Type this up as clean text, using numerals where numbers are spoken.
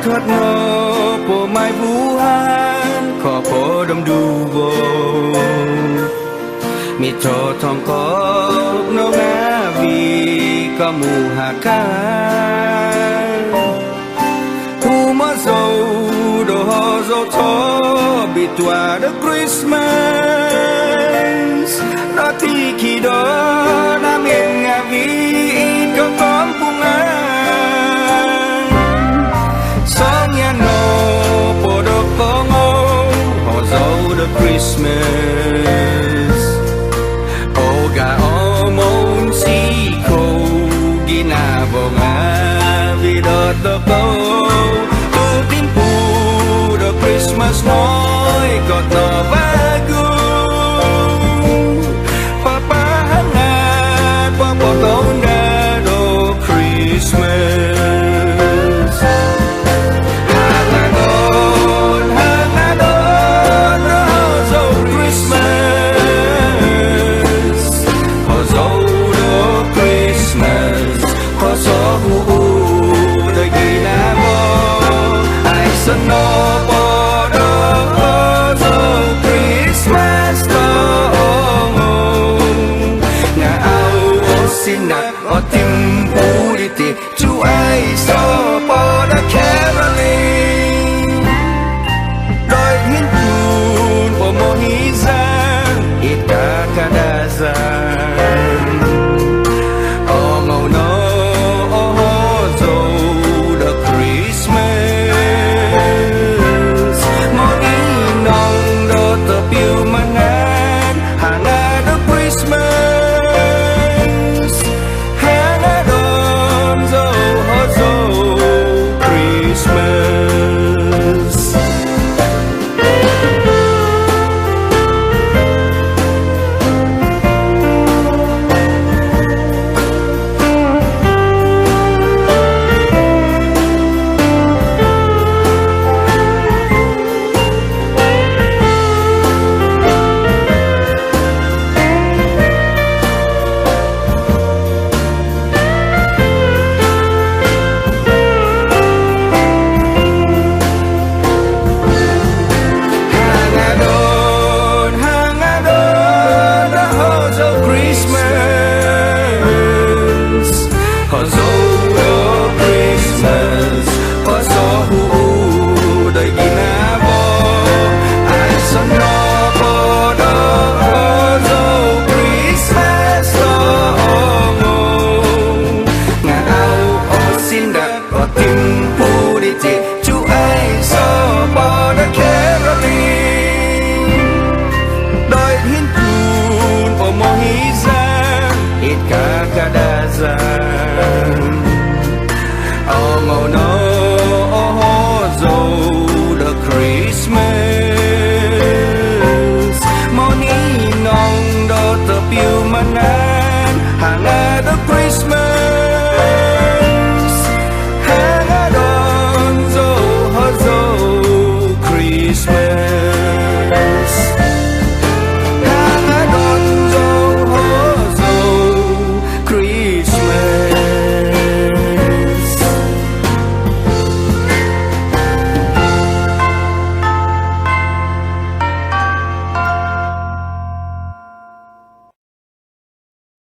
thoát ngô bộ mai vũ hán khó phố đâm đu vô mi thọ thong có nô ngã vì có mù hà ca hu mơ dâu đồ ho dâu thó bị tòa đất Christmas đó thì khi đó nam yên ngà vì có con bung an sống nhà nô bộ đồ có ngô họ dâu đất Christmas ô gà ô môn si khô ghi nà vô ngà vì đó tớ câu tu tin phù đó Christmas nói có tờ vá gu papa hanga qua bỏ câu đa đồ Christmas hanga đôn nó dâu Christmas họ dâu đồ Christmas họ gió hù đời ghi nà vô ai sân nó bỏ đó dâu Christmas đó ngà ao xin nạc ở tim bù đi tì chú ai so bỏ đã caroling đôi hiến thùn bỏ mô hí giang ít cả cả đa giang ô ngầu nó ô hô dâu the Christmas mô ý nong đô tờ biêu mà ngán hàng ngà the Christmas hàng ngà đôn dâu hô dâu Christmas ngầu nó ô hô dâu the Christmas mô ní nong đô tờ biêu mà ngà